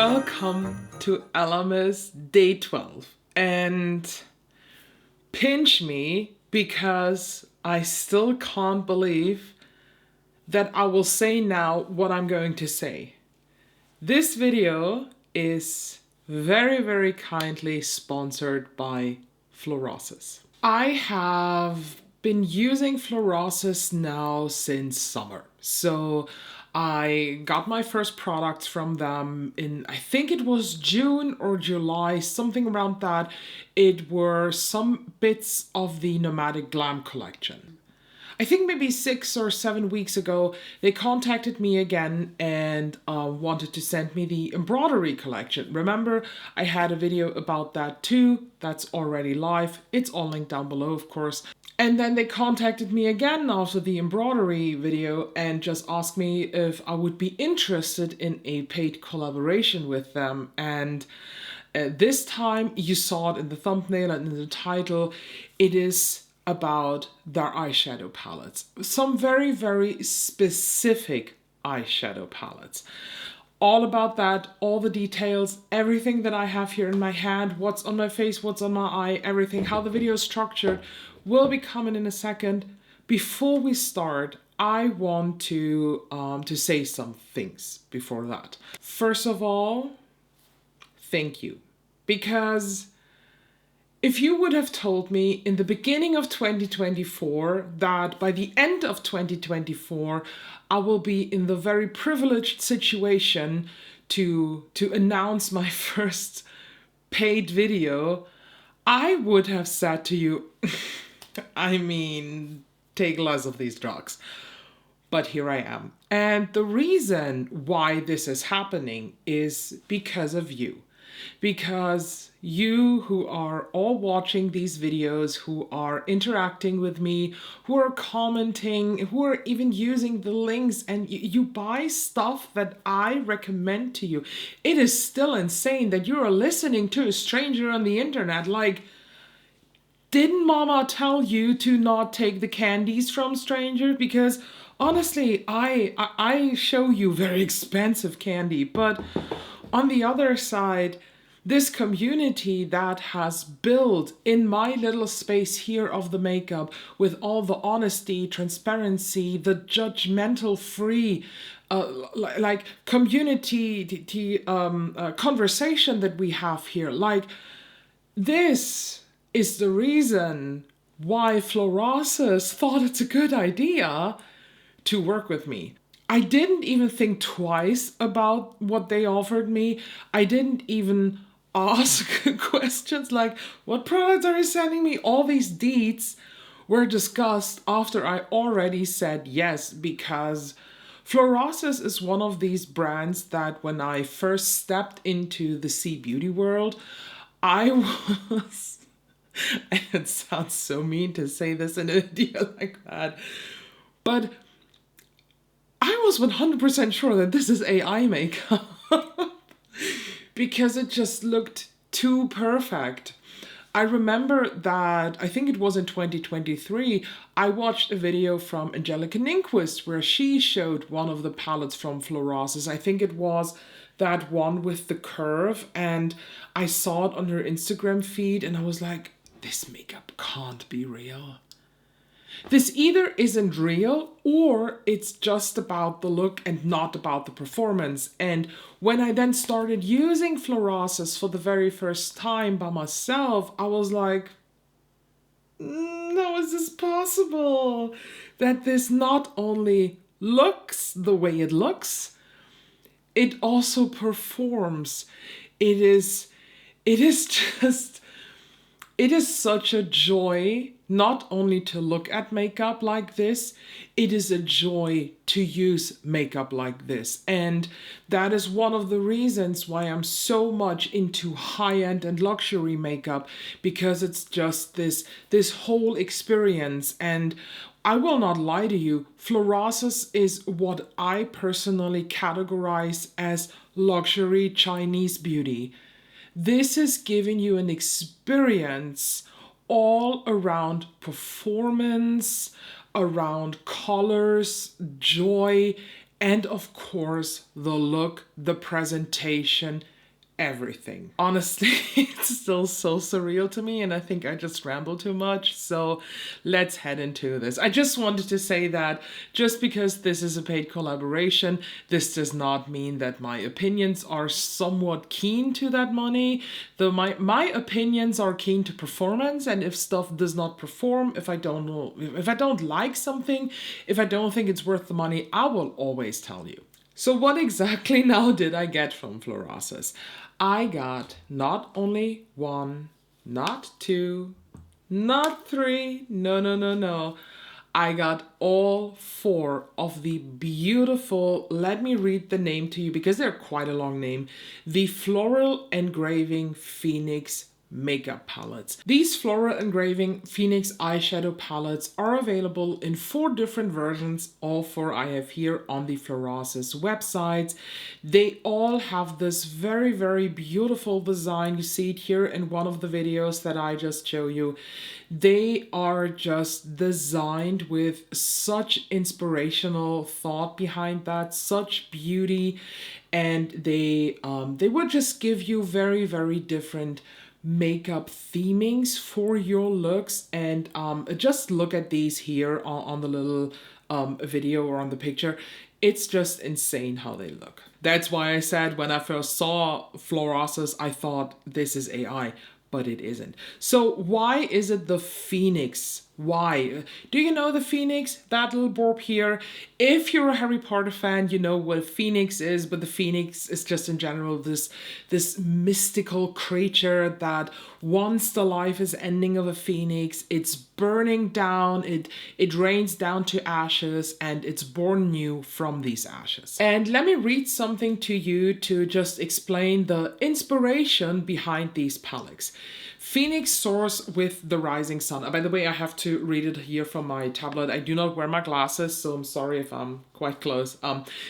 Welcome to Ellamas Day 12. And pinch me because I still can't believe that I will say now what I'm going to say. This video is very kindly sponsored by Florasis. I have been using Florasis now since summer. So I got my first products from them in, I think it was June or July, something around that. It were some bits of the Nomadic Glam collection. I think maybe 6 or 7 weeks ago, they contacted me again and wanted to send me the Embroidery collection. Remember, I had a video about that too. That's already live. It's all linked down below, of course. And then they contacted me again after the Embroidery video and just asked me if I would be interested in a paid collaboration with them. And this time, you saw it in the thumbnail and in the title, it is about their eyeshadow palettes. Some very specific eyeshadow palettes. All about that, all the details, everything that I have here in my hand, what's on my face, what's on my eye, everything, how the video is structured, will be coming in a second. Before we start, I want to say some things before that. First of all, thank you. Because if you would have told me in the beginning of 2024 that by the end of 2024, I will be in the very privileged situation to announce my first paid video, I would have said to you, I mean, take less of these drugs. But here I am. And the reason why this is happening is because of you. Because you who are all watching these videos, who are interacting with me, who are commenting, who are even using the links, and you buy stuff that I recommend to you. It is still insane that you are listening to a stranger on the internet. Like, didn't mama tell you to not take the candies from strangers? Because honestly, I show you very expensive candy, but on the other side, this community that has built in my little space here of the makeup with all the honesty, transparency, the judgmental free, like community conversation that we have here. Like, this is the reason why Florasis thought it's a good idea to work with me. I didn't even think twice about what they offered me. I didn't even ask questions like, what products are you sending me? All these deets were discussed after I already said yes, because Florasis is one of these brands that when I first stepped into the sea beauty world, I was, and it sounds so mean to say this in a video like that, but I was 100% sure that this is AI makeup because it just looked too perfect. I remember that, I think it was in 2023, I watched a video from ELLAKINKLEY where she showed one of the palettes from Florasis. I think it was that one with the curve, and I saw it on her Instagram feed and I was like, this makeup can't be real. This either isn't real or it's just about the look and not about the performance. And when I then started using Florasis for the very first time by myself, I was like, how is this possible? That this not only looks the way it looks, it also performs. It is such a joy not only to look at makeup like this, it is a joy to use makeup like this. And that is one of the reasons why I'm so much into high-end and luxury makeup, because it's just this whole experience. And I will not lie to you, Florasis is what I personally categorize as luxury Chinese beauty. This is giving you an experience all around performance, around colors, joy, and of course, the look, the presentation, everything. Honestly, it's still so surreal to me, and I think I just ramble too much. So let's head into this. I just wanted to say that just because this is a paid collaboration, this does not mean that my opinions are somewhat keen to that money. Though my opinions are keen to performance, and if stuff does not perform, if I don't know, if I don't like something, if I don't think it's worth the money, I will always tell you. So what exactly now did I get from Florasis? I got not only one, not two, not three, no. I got all four of the beautiful, let me read the name to you because they're quite a long name, the Floral Engraving Phoenix makeup palettes. These Floral Engraving Phoenix eyeshadow palettes are available in 4 different versions. All 4 I have here on the Florasis website. They all have this very, very beautiful design. You see it here in one of the videos that I just showed you. They are just designed with such inspirational thought behind that, such beauty, and they would just give you very, very different makeup themings for your looks. And just look at these here on the little video or on the picture. It's just insane how they look. That's why I said when I first saw Florasis, I thought this is AI, but it isn't. So why is it the Phoenix? Why? Do you know the Phoenix? That little burp here. If you're a Harry Potter fan, you know what a Phoenix is, but the Phoenix is just in general this mystical creature that once the life is ending of a Phoenix, it's burning down, it rains down to ashes, and it's born new from these ashes. And let me read something to you to just explain the inspiration behind these palettes. Phoenix soars with the rising sun. By the way, I have to read it here from my tablet. I do not wear my glasses, so I'm sorry if I'm quite close.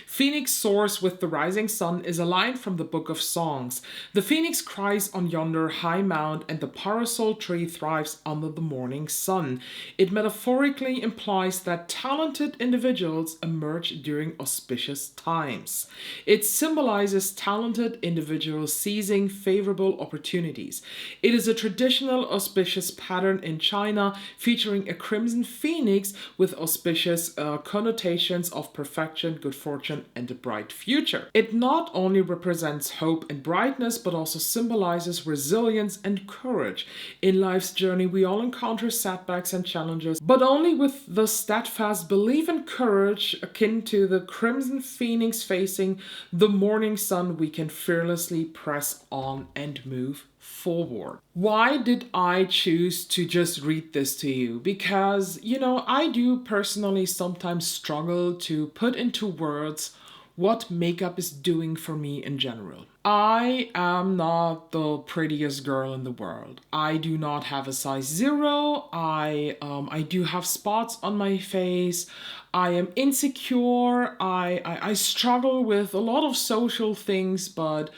Phoenix soars with the rising sun is a line from the Book of Songs. The phoenix cries on yonder high mount, and the parasol tree thrives under the morning sun. It metaphorically implies that talented individuals emerge during auspicious times. It symbolizes talented individuals seizing favorable opportunities. It is a traditional auspicious pattern in China featuring a crimson phoenix with auspicious connotations of perfection, good fortune, and a bright future. It not only represents hope and brightness, but also symbolizes resilience and courage. In life's journey, we all encounter setbacks and challenges, but only with the steadfast belief and courage akin to the crimson phoenix facing the morning sun, we can fearlessly press on and move forward. Why did I choose to just read this to you? Because, you know, I do personally sometimes struggle to put into words what makeup is doing for me in general. I am not the prettiest girl in the world. I do not have a size 0. I do have spots on my face. I am insecure. I struggle with a lot of social things, but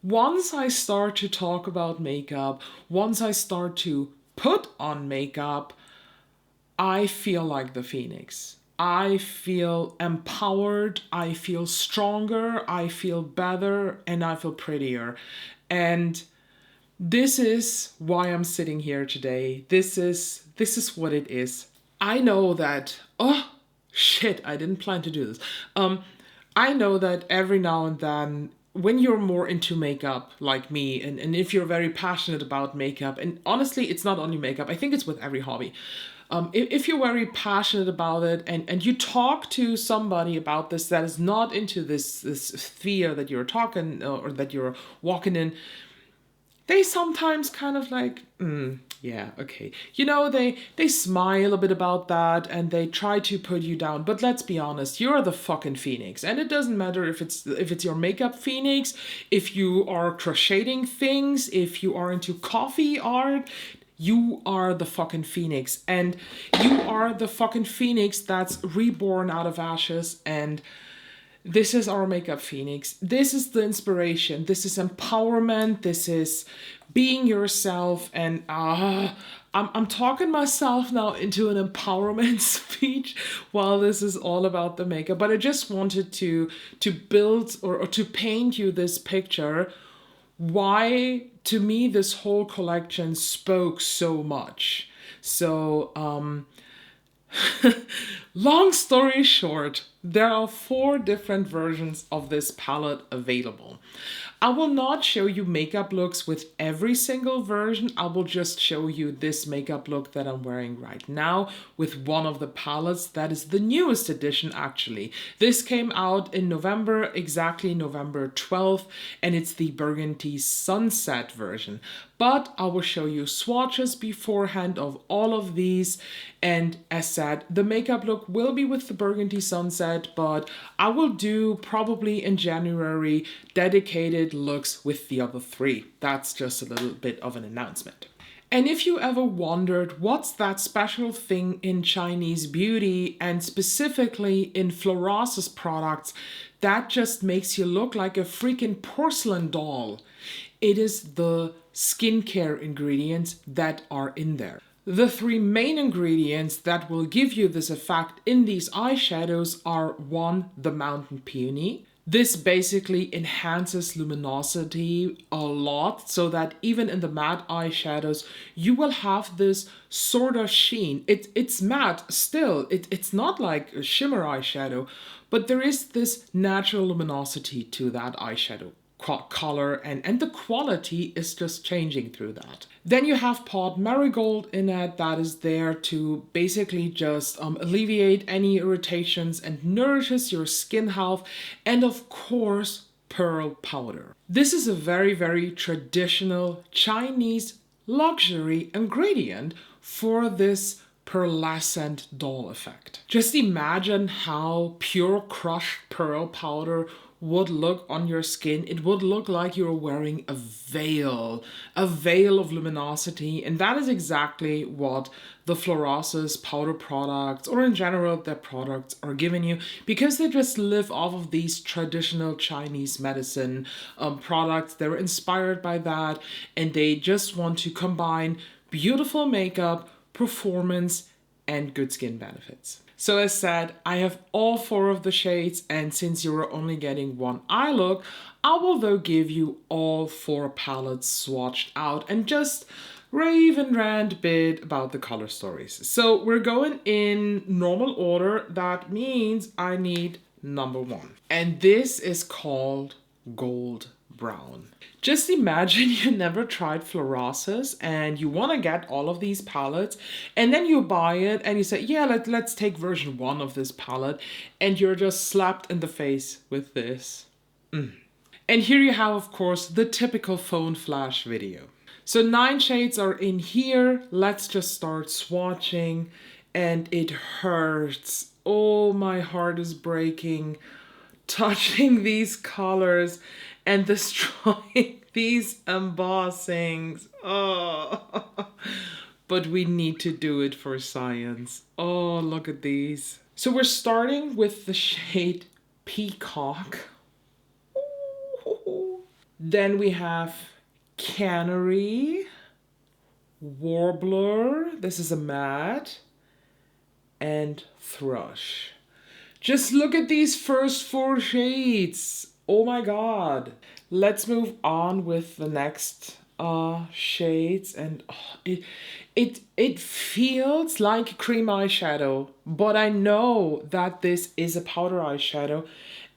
once I start to talk about makeup, once I start to put on makeup, I feel like the Phoenix. I feel empowered, I feel stronger, I feel better, and I feel prettier. And this is why I'm sitting here today. This is what it is. I know that, oh shit, I didn't plan to do this. I know that every now and then, when you're more into makeup like me, and if you're very passionate about makeup, and honestly, it's not only makeup, I think it's with every hobby. If you're very passionate about it and you talk to somebody about this that is not into this sphere that you're talking or that you're walking in, they sometimes kind of like, yeah, okay. You know, they smile a bit about that and they try to put you down. But let's be honest, you're the fucking Phoenix. And it doesn't matter if it's your makeup Phoenix, if you are crocheting things, if you are into coffee art, you are the fucking Phoenix. And you are the fucking Phoenix that's reborn out of ashes. And this is our makeup Phoenix. This is the inspiration. This is empowerment. This is being yourself. And I'm talking myself now into an empowerment speech while this is all about the makeup. But I just wanted to build or to paint you this picture. why to me this whole collection spoke so much. So long story short, there are 4 different versions of this palette available. I will not show you makeup looks with every single version. I will just show you this makeup look that I'm wearing right now with one of the palettes. That is the newest edition actually. This came out in November, exactly November 12th, and it's the Burgundy Sunset version. But I will show you swatches beforehand of all of these. And as said, the makeup look will be with the Burgundy Sunset, but I will do probably in January dedicated looks with the other 3. That's just a little bit of an announcement. And if you ever wondered what's that special thing in Chinese beauty and specifically in Florasis products that just makes you look like a freaking porcelain doll, it is the skincare ingredients that are in there. The 3 main ingredients that will give you this effect in these eyeshadows are 1, the Mountain Peony. This basically enhances luminosity a lot so that even in the matte eyeshadows, you will have this sort of sheen. It's matte still, it's not like a shimmer eyeshadow, but there is this natural luminosity to that eyeshadow color, and the quality is just changing through that. Then you have Pod Marigold in it that is there to basically just alleviate any irritations and nourishes your skin health, and of course pearl powder. This is a very, very traditional Chinese luxury ingredient for this pearlescent doll effect. Just imagine how pure crushed pearl powder would look on your skin. It would look like you're wearing a veil of luminosity, and that is exactly what the Florasis powder products, or in general their products, are giving you, because they just live off of these traditional Chinese medicine products. They're inspired by that, and they just want to combine beautiful makeup, performance, and good skin benefits. So as said, I have all 4 of the shades, and since you are only getting 1 eye look, I will though give you all 4 palettes swatched out and just rave and rant a bit about the color stories. So we're going in normal order. That means I need number 1. And this is called Gold Brown. Just imagine you never tried Florasis and you want to get all of these palettes, and then you buy it and you say, yeah, let's take version 1 of this palette, and you're just slapped in the face with this. And here you have, of course, the typical phone flash video. So 9 shades are in here. Let's just start swatching, and it hurts. Oh, my heart is breaking touching these colors and destroying these embossings. Oh, but we need to do it for science. Oh, look at these. So we're starting with the shade Peacock. Ooh. Then we have Canary, Warbler, this is a matte, and Thrush. Just look at these first 4 shades. Oh my god. Let's move on with the next shades, and it feels like cream eyeshadow, but I know that this is a powder eyeshadow,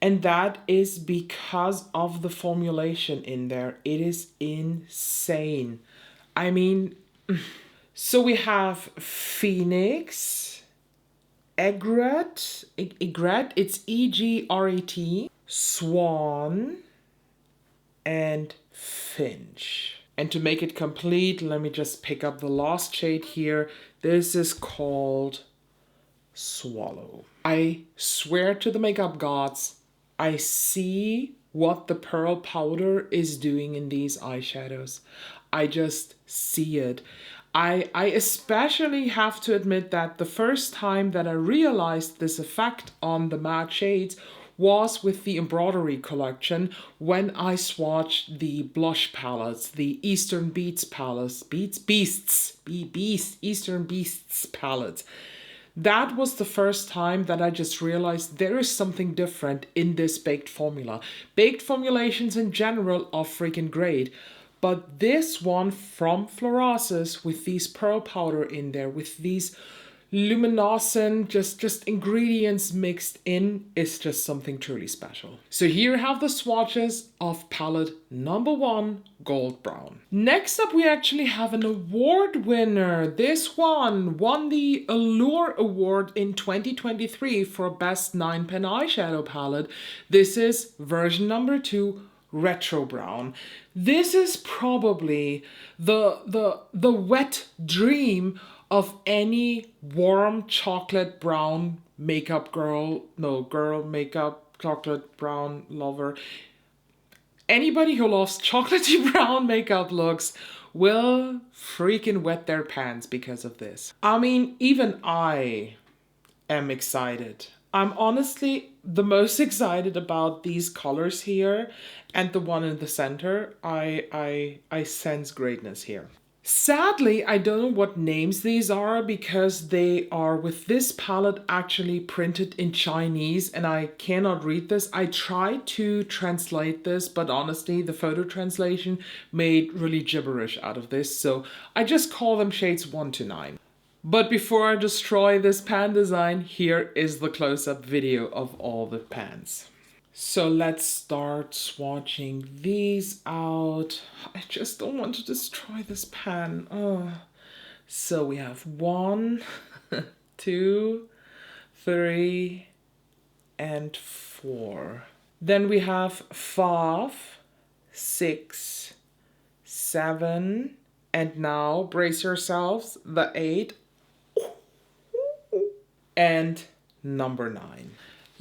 and that is because of the formulation in there. It is insane. I mean, so we have Phoenix, Egret, it's E-G-R-E-T, Swan, and Finch. And to make it complete, let me just pick up the last shade here. This is called Swallow. I swear to the makeup gods, I see what the pearl powder is doing in these eyeshadows. I just see it. I especially have to admit that the first time that I realized this effect on the matte shades was with the Embroidery collection when I swatched the blush palettes, the Eastern Beasts palettes, Eastern Beasts palettes. That was the first time that I just realized there is something different in this baked formula. Baked formulations in general are freaking great. But this one from Florasis with these pearl powder in there, with these luminescent just ingredients mixed in, is just something truly special. So here you have the swatches of palette number 1, Gold Brown. Next up, we actually have an award winner. This one won the Allure Award in 2023 for Best 9-pen eyeshadow palette. This is version number 2, Retro Brown. This is probably the wet dream of any warm chocolate brown makeup girl makeup chocolate brown lover. Anybody who loves chocolatey brown makeup looks will freaking wet their pants because of this. I mean, even I am excited. I'm honestly the most excited about these colors here, and the one in the center. I sense greatness here. Sadly, I don't know what names these are because they are with this palette actually printed in Chinese and I cannot read this. I tried to translate this, but honestly, the photo translation made really gibberish out of this. So I just call them shades 1 to 9. But before I destroy this pan design, here is the close-up video of all the pans. So let's start swatching these out. I just don't want to destroy this pan. Oh. So we have 1, 2, 3, and 4. Then we have 5, 6, 7, and now brace yourselves, the 8, and number 9.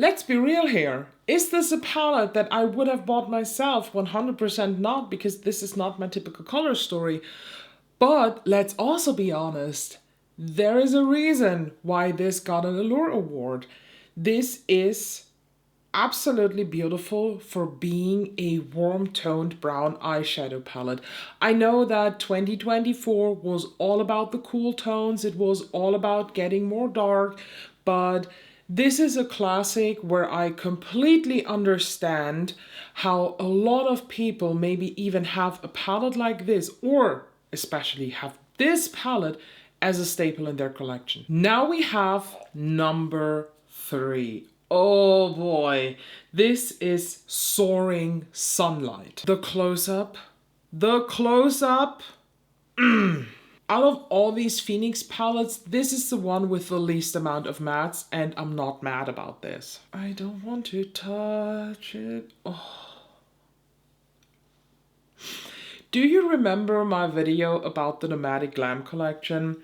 Let's be real here. Is this a palette that I would have bought myself? 100% not, because this is not my typical color story. But let's also be honest. There is a reason why this got an Allure Award. This is absolutely beautiful for being a warm-toned brown eyeshadow palette. I know that 2024 was all about the cool tones. It was all about getting more dark, but this is a classic where I completely understand how a lot of people maybe even have a palette like this, or especially have this palette as a staple in their collection. Now we have number 3. Oh boy, this is Soaring Sunlight. The close-up. Out of all these Phoenix palettes, this is the one with the least amount of mattes, and I'm not mad about this. I don't want to touch it. Oh. Do you remember my video about the Nomadic Glam collection?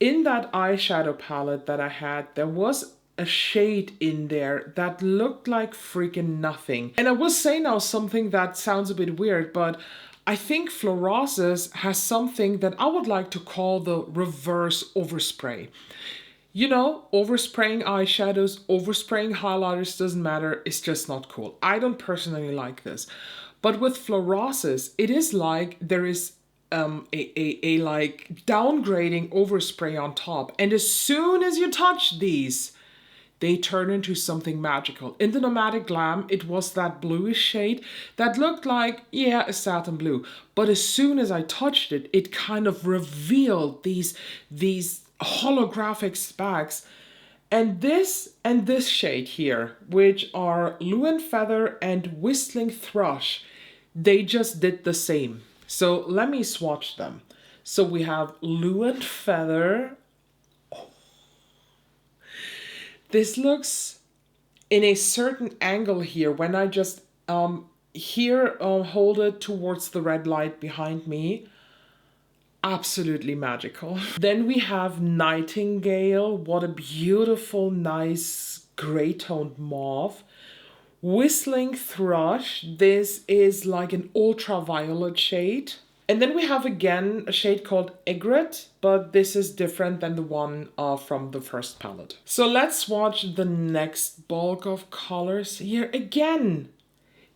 In that eyeshadow palette that I had, there was a shade in there that looked like freaking nothing. And I will say now something that sounds a bit weird, but I think Florasis has something that I would like to call the reverse overspray. You know, overspraying eyeshadows, overspraying highlighters, doesn't matter. It's just not cool. I don't personally like this. But with Florasis, it is like there is a like downgrading overspray on top. And as soon as you touch these, they turn into something magical. In the Nomadic Glam, it was that bluish shade that looked like, yeah, a satin blue. But as soon as I touched it, it kind of revealed these holographic specks. And this shade here, which are Luan Feather and Whistling Thrush, they just did the same. So let me swatch them. So we have Luan Feather. This looks in a certain angle here when I just hold it towards the red light behind me. Absolutely magical. Then we have Nightingale. What a beautiful, nice gray toned mauve. Whistling Thrush. This is like an ultraviolet shade. And then we have again a shade called Egret, but this is different than the one from the first palette. So let's swatch the next bulk of colors here. Again,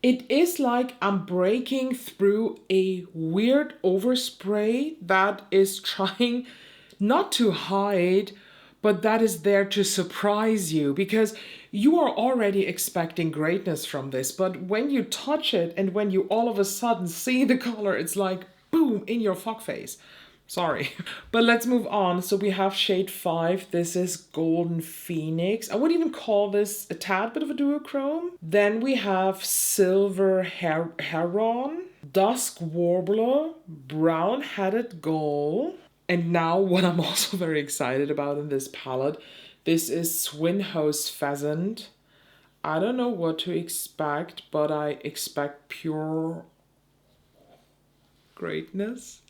it is like I'm breaking through a weird overspray that is trying not to hide, but that is there to surprise you because you are already expecting greatness from this. But when you touch it and when you all of a sudden see the color, it's like boom in your fuck face. Sorry. But let's move on. So we have shade 5. This is Golden Phoenix. I would even call this a tad bit of a duochrome. Then we have Silver Heron, Dusk Warbler, Brown Headed Gull. And now what I'm also very excited about in this palette, this is Swinhoe's Pheasant. I don't know what to expect, but I expect pure greatness.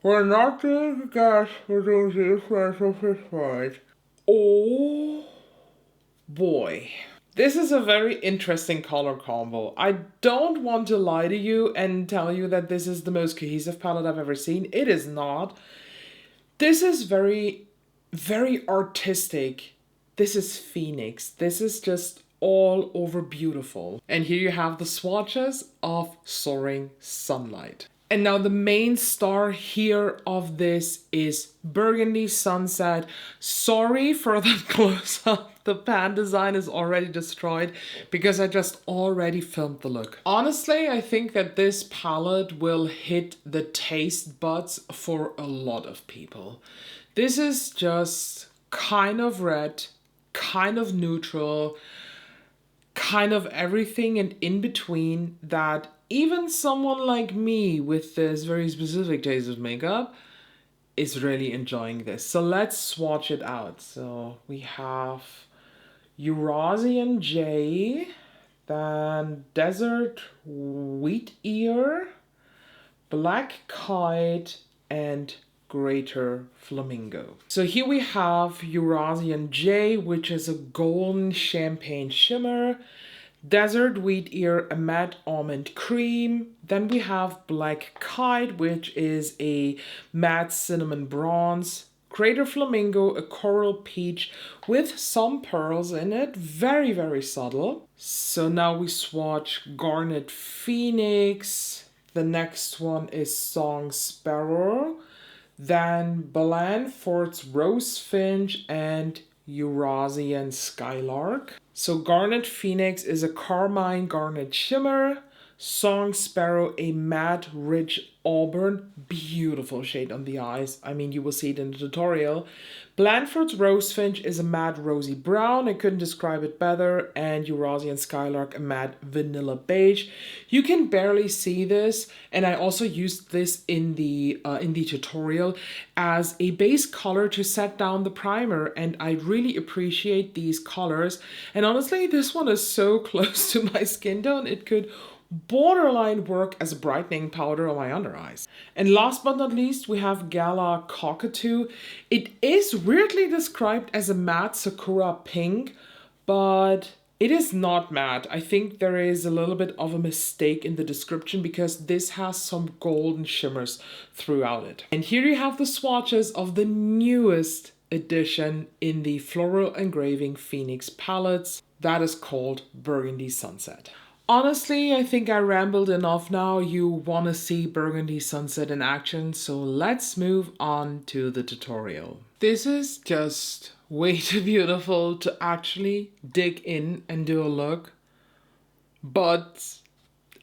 We're not going to guess what those is. Oh boy. This is a very interesting color combo. I don't want to lie to you and tell you that this is the most cohesive palette I've ever seen. It is not. This is very, very artistic. This is Phoenix. This is just all over beautiful. And here you have the swatches of Soaring Sunlight. And now the main star here of this is Burgundy Sunset. Sorry for that close-up. The pan design is already destroyed because I just already filmed the look. Honestly, I think that this palette will hit the taste buds for a lot of people. This is just kind of red, kind of neutral, kind of everything and in between that even someone like me with this very specific taste of makeup is really enjoying this. So let's swatch it out. So we have Eurasian Jay, then Desert Wheat Ear, Black Kite, and Greater Flamingo. So here we have Eurasian Jay, which is a golden champagne shimmer, Desert Wheat Ear, a matte almond cream. Then we have Black Kite, which is a matte cinnamon bronze, Greater Flamingo, a coral peach with some pearls in it, very, very subtle. So now we swatch Garnet Phoenix. The next one is Song Sparrow. Then Blandford's Rose Finch and Eurasian Skylark. So Garnet Phoenix is a carmine garnet shimmer. Song Sparrow, a matte rich auburn, beautiful shade on the eyes. I mean, you will see it in the tutorial. Blandford's Rose Finch is a matte rosy brown. I couldn't describe it better. And Eurasian Skylark, a matte vanilla beige. You can barely see this, and I also used this in the tutorial as a base color to set down the primer, and I really appreciate these colors. And honestly, this one is so close to my skin tone, it could borderline work as a brightening powder on my under eyes. And last but not least, we have Gala Cockatoo. It is weirdly described as a matte Sakura pink, but it is not matte. I think there is a little bit of a mistake in the description because this has some golden shimmers throughout it. And here you have the swatches of the newest edition in the Floral Engraving Phoenix Palettes. That is called Burgundy Sunset. Honestly, I think I rambled enough now. You want to see Burgundy Sunset in action, so let's move on to the tutorial. This is just way too beautiful to actually dig in and do a look, but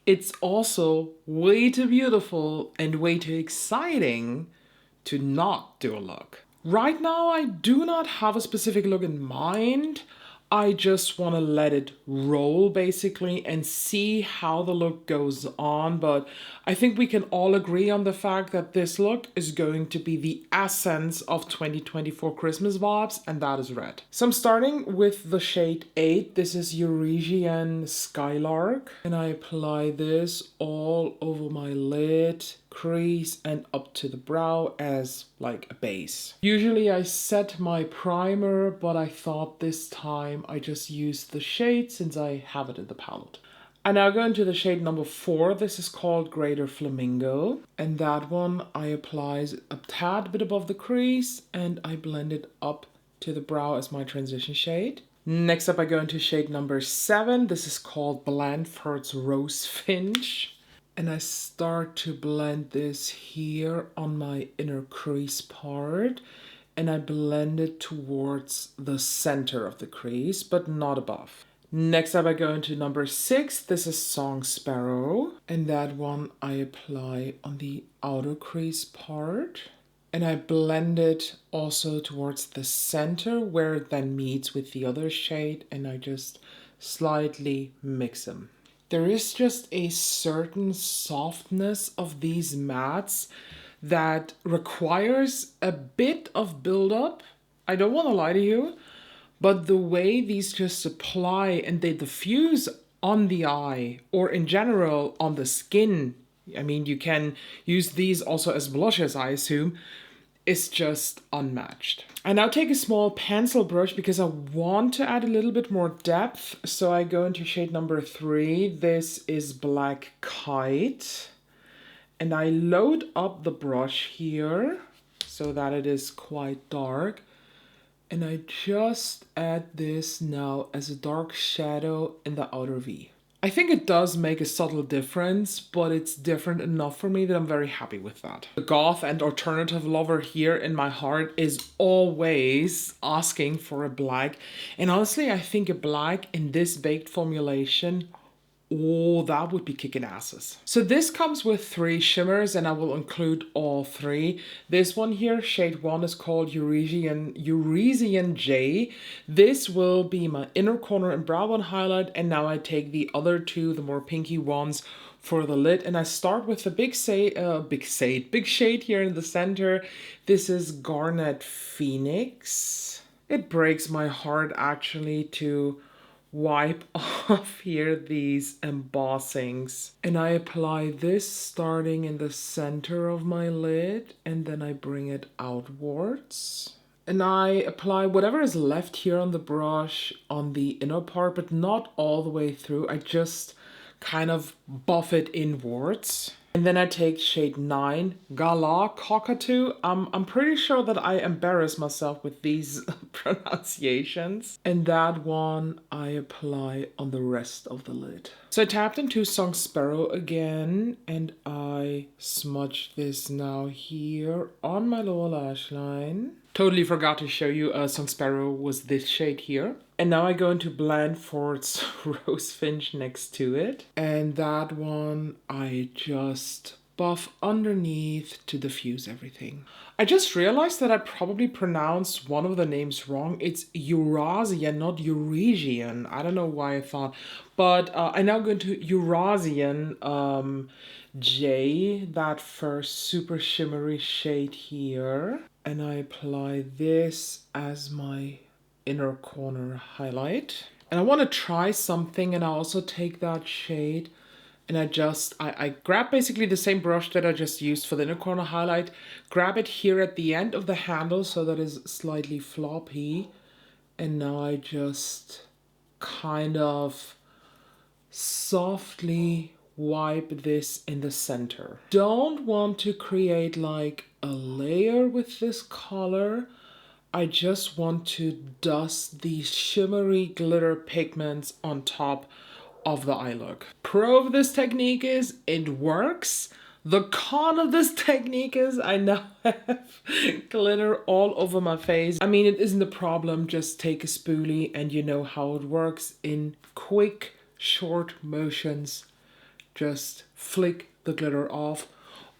it's also way too beautiful and way too exciting to not do a look. Right now, I do not have a specific look in mind. I just want to let it roll basically and see how the look goes on, but I think we can all agree on the fact that this look is going to be the essence of 2024 Christmas vibes, and that is red. So I'm starting with the shade 8. This is Eurasian Skylark, and I apply this all over my lid, crease, and up to the brow as like a base. Usually I set my primer, but I thought this time I just used the shade since I have it in the palette. I now go into the shade number 4. This is called Greater Flamingo, and that one I apply a tad bit above the crease and I blend it up to the brow as my transition shade. Next up I go into shade number 7. This is called Blandford's Rose Finch. And I start to blend this here on my inner crease part. and I blend it towards the center of the crease, but not above. Next up, I go into number 6. This is Song Sparrow, and that one I apply on the outer crease part. And I blend it also towards the center where it then meets with the other shade, and I just slightly mix them. There is just a certain softness of these mattes that requires a bit of buildup. I don't want to lie to you, but the way these just apply and they diffuse on the eye or in general on the skin, I mean, you can use these also as blushes, I assume, is just unmatched. I now take a small pencil brush because I want to add a little bit more depth. So I go into shade number 3. This is Black Kite. And I load up the brush here so that it is quite dark. And I just add this now as a dark shadow in the outer V. I think it does make a subtle difference, but it's different enough for me that I'm very happy with that. The goth and alternative lover here in my heart is always asking for a black. And honestly, I think a black in this baked formulation, oh, that would be kicking asses. So this comes with 3 shimmers, and I will include all 3. This one here, shade 1, is called Eurasian J. This will be my inner corner and brow bone highlight, and now I take the other 2, the more pinky ones, for the lid, and I start with the big shade here in the center. This is Garnet Phoenix. It breaks my heart actually to wipe off here these embossings, and I apply this starting in the center of my lid, and then I bring it outwards, and I apply whatever is left here on the brush on the inner part, but not all the way through. I just kind of buff it inwards. And then I take shade 9, Gala Cockatoo. I'm pretty sure that I embarrass myself with these pronunciations. And that one I apply on the rest of the lid. So I tapped into Song Sparrow again, and I smudge this now here on my lower lash line. Totally forgot to show you Song Sparrow was this shade here. And now I go into Blandford's Rose Finch next to it. And that one I just buff underneath to diffuse everything. I just realized that I probably pronounced one of the names wrong. It's Eurasian, not Eurasian. I don't know why I thought. But I now go into Eurasian J, that first super shimmery shade here. And I apply this as my inner corner highlight. And I want to try something, and I also take that shade and I grab basically the same brush that I just used for the inner corner highlight, grab it here at the end of the handle so that is slightly floppy, and now I just kind of softly wipe this in the center. Don't want to create like a layer with this color. I just want to dust these shimmery glitter pigments on top of the eye look. Pro of this technique is it works. The con of this technique is I now have glitter all over my face. I mean, it isn't a problem. Just take a spoolie and you know how it works. In quick, short motions, just flick the glitter off.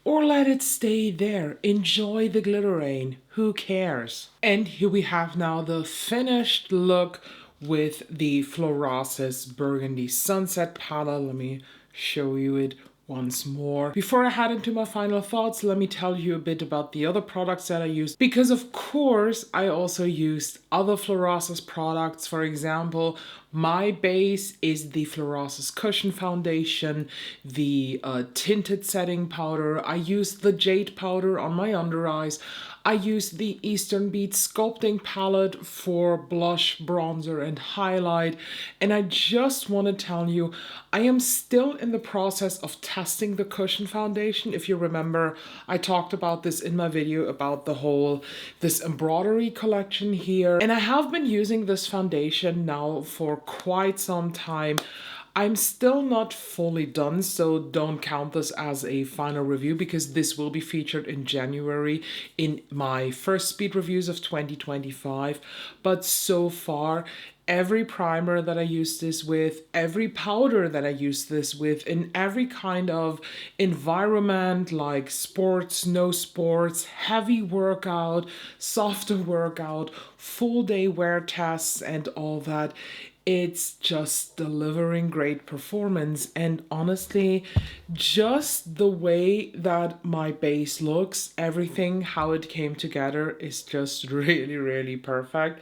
Or let it stay there. Enjoy the glitter rain. Who cares? And here we have now the finished look with the Florasis Burgundy Sunset palette. Let me show you it once more. Before I head into my final thoughts, let me tell you a bit about the other products that I used, because of course I also used other Florasis products. For example, my base is the Florasis Cushion Foundation, the tinted setting powder. I used the jade powder on my under eyes. I used the Eastern Beat Sculpting Palette for blush, bronzer, and highlight. And I just want to tell you, I am still in the process of testing the Cushion Foundation. If you remember, I talked about this in my video about this embroidery collection here. And I have been using this foundation now for quite some time. I'm still not fully done, so don't count this as a final review because this will be featured in January in my first speed reviews of 2025. But so far, every primer that I use this with, every powder that I use this with, in every kind of environment like sports, no sports, heavy workout, softer workout, full day wear tests and all that, it's just delivering great performance. And honestly, just the way that my base looks, everything, how it came together is just really, really perfect.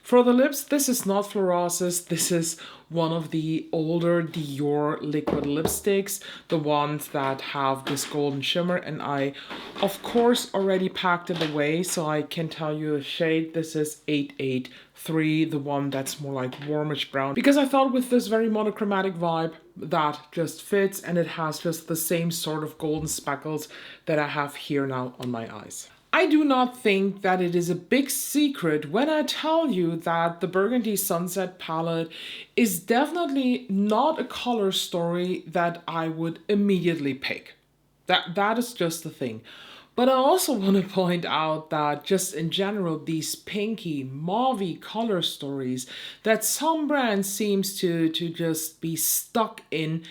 For the lips, this is not Florasis. This is one of the older Dior liquid lipsticks, the ones that have this golden shimmer, and I, of course, already packed it away, so I can tell you the shade. This is 883, the one that's more like warmish brown, because I thought with this very monochromatic vibe, that just fits, and it has just the same sort of golden speckles that I have here now on my eyes. I do not think that it is a big secret when I tell you that the Burgundy Sunset palette is definitely not a color story that I would immediately pick. That is just the thing. But I also want to point out that just in general, these pinky, mauvey color stories that some brands seems to just be stuck in,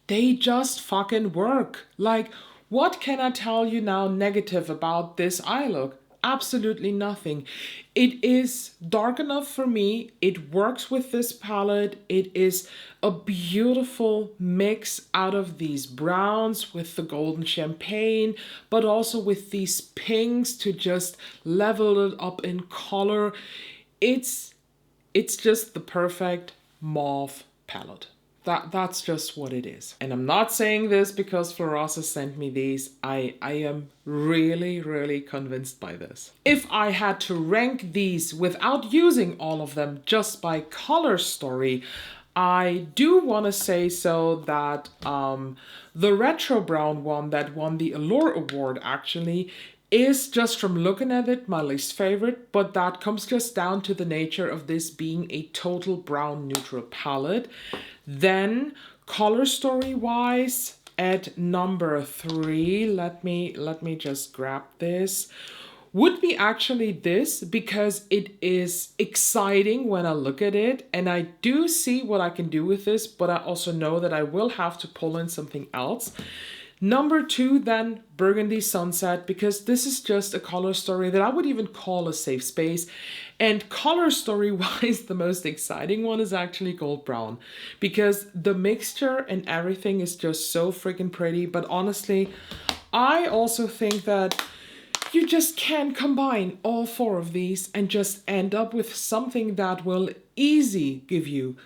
they just fucking work. Like, what can I tell you now negative about this eye look? Absolutely nothing. It is dark enough for me. It works with this palette. It is a beautiful mix out of these browns with the golden champagne, but also with these pinks to just level it up in color. It's just the perfect mauve palette. That's just what it is. And I'm not saying this because Florasis sent me these. I am really, really convinced by this. If I had to rank these without using all of them just by color story, I do want to say so that the retro brown one that won the Allure Award actually is, just from looking at it, my least favorite, but that comes just down to the nature of this being a total brown neutral palette. Then color story wise, at number 3, let me just grab this, would be actually this, because it is exciting when I look at it and I do see what I can do with this, but I also know that I will have to pull in something else. Number 2, then Burgundy Sunset, because this is just a color story that I would even call a safe space. And color story wise, the most exciting one is actually Gold Brown, because the mixture and everything is just so freaking pretty. But honestly, I also think that you just can combine all 4 of these and just end up with something that will easily give you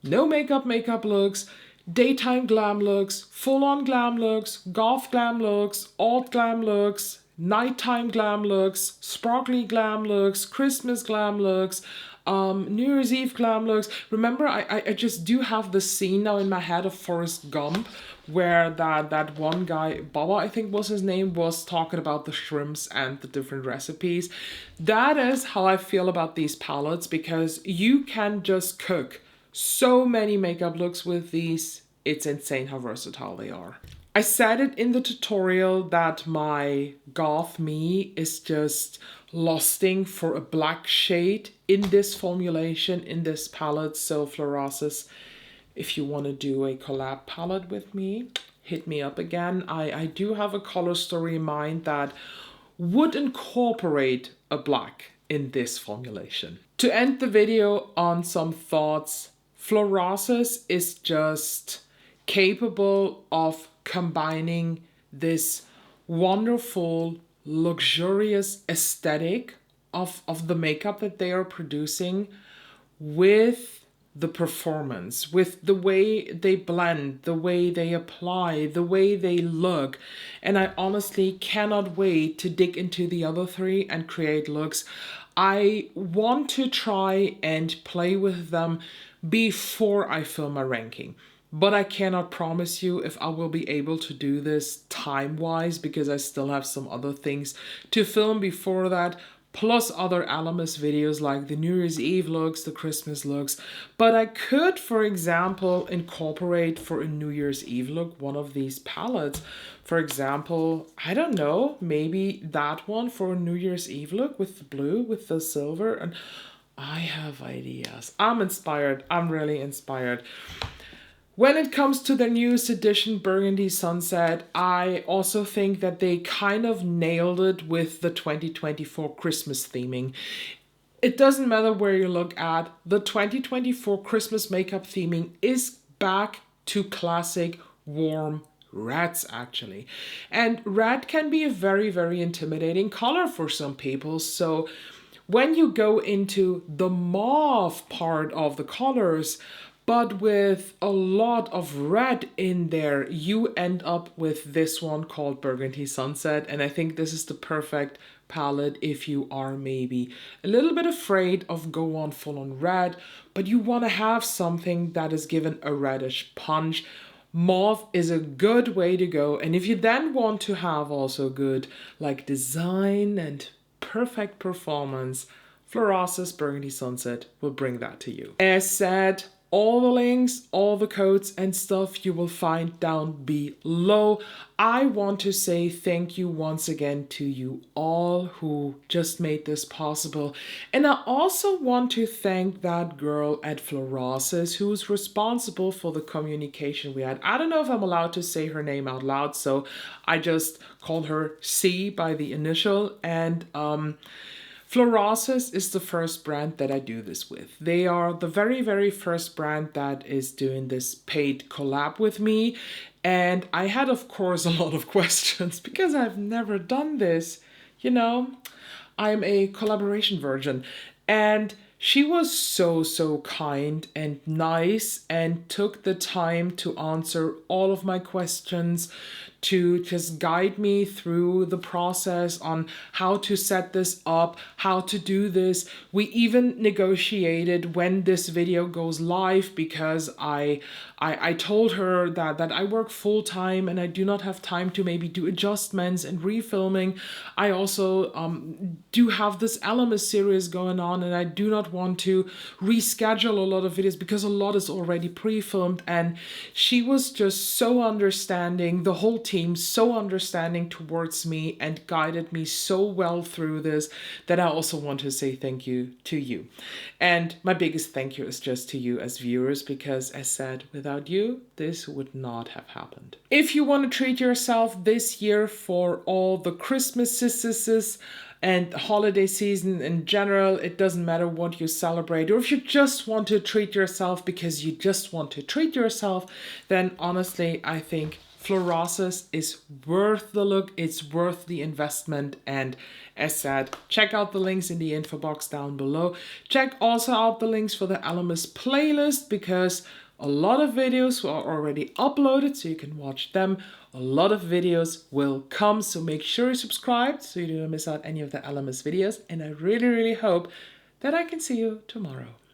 no makeup looks, daytime glam looks, full-on glam looks, goth glam looks, alt glam looks, nighttime glam looks, sparkly glam looks, Christmas glam looks, New Year's Eve glam looks. Remember, I just do have the scene now in my head of Forrest Gump where that one guy, Baba I think was his name, was talking about the shrimps and the different recipes. That is how I feel about these palettes, because you can just cook so many makeup looks with these. It's insane how versatile they are. I said it in the tutorial that my goth me is just lusting for a black shade in this formulation, in this palette. So Florasis, if you want to do a collab palette with me, hit me up again. I do have a color story in mind that would incorporate a black in this formulation. To end the video on some thoughts, Florasis is just capable of combining this wonderful, luxurious aesthetic of the makeup that they are producing with the performance, with the way they blend, the way they apply, the way they look. And I honestly cannot wait to dig into the other 3 and create looks. I want to try and play with them before I film my ranking. But I cannot promise you if I will be able to do this time-wise, because I still have some other things to film before that. plus other Ellamas videos like the New Year's Eve looks, the Christmas looks. But I could, for example, incorporate for a New Year's Eve look one of these palettes. For example, I don't know, maybe that one for a New Year's Eve look with the blue, with the silver, and I have ideas. I'm inspired. I'm really inspired. When it comes to the newest edition, Burgundy Sunset, I also think that they kind of nailed it with the 2024 Christmas theming. It doesn't matter where you look at, the 2024 Christmas makeup theming is back to classic warm reds actually. And red can be a very, very intimidating color for some people. So when you go into the mauve part of the colors, but with a lot of red in there, you end up with this one called Burgundy Sunset. And I think this is the perfect palette if you are maybe a little bit afraid of go on full on red, but you want to have something that is given a reddish punch. Mauve is a good way to go. And if you then want to have also good like design and perfect performance, Florasis Burgundy Sunset will bring that to you. As said, all the links, all the codes and stuff you will find down below. I want to say thank you once again to you all who just made this possible. And I also want to thank that girl at Florasis who's responsible for the communication we had. I don't know if I'm allowed to say her name out loud, so I just call her C by the initial. And Florasis is the first brand that I do this with. They are the very, very first brand that is doing this paid collab with me. And I had, of course, a lot of questions because I've never done this. You know, I'm a collaboration virgin. And she was so kind and nice and took the time to answer all of my questions, to just guide me through the process on how to set this up, how to do this. We even negotiated when this video goes live because I told her that I work full time and I do not have time to maybe do adjustments and refilming. I also do have this Ellamas series going on and I do not want to reschedule a lot of videos because a lot is already pre-filmed. And she was just so understanding, the whole team so understanding towards me and guided me so well through this that I also want to say thank you to you. And my biggest thank you is just to you as viewers because as said, without you, this would not have happened. If you want to treat yourself this year for all the Christmases and the holiday season in general, it doesn't matter what you celebrate, or if you just want to treat yourself because you just want to treat yourself, then honestly, I think Florasis is worth the look, it's worth the investment, and as said, check out the links in the info box down below. Check also out the links for the Ellamas playlist because a lot of videos are already uploaded, so you can watch them. A lot of videos will come, so make sure you subscribe so you don't miss out any of the Ellamas videos. And I really, really hope that I can see you tomorrow.